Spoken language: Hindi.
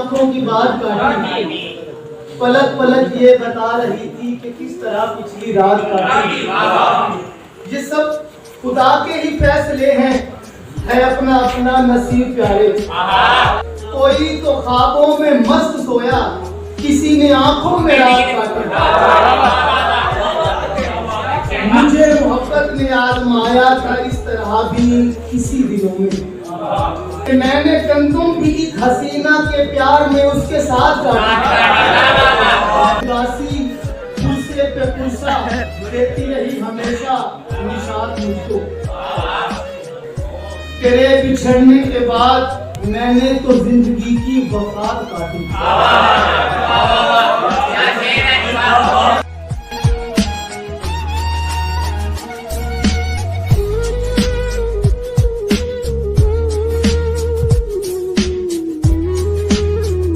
आंखों की बात काटी, पलक पलक ये बता रही थी कि किस तरह पिछली रात काटी। ये सब खुदा के ही फैसले हैं, है अपना अपना नसीब प्यारे। कोई तो ख्वाबों में मस्त सोया, किसी ने आंखों में रात काटी। मुझे मोहब्बत ने आजमाया था इस तरह भी किसी दिनों में, मैंने कंदुम भी एक हसीना के प्यार में उसके साथ गुस्से पे गुस्सा देती रही हमेशा निशात मुझको। तेरे बिछड़ने के बाद मैंने तो जिंदगी की वफात काटी।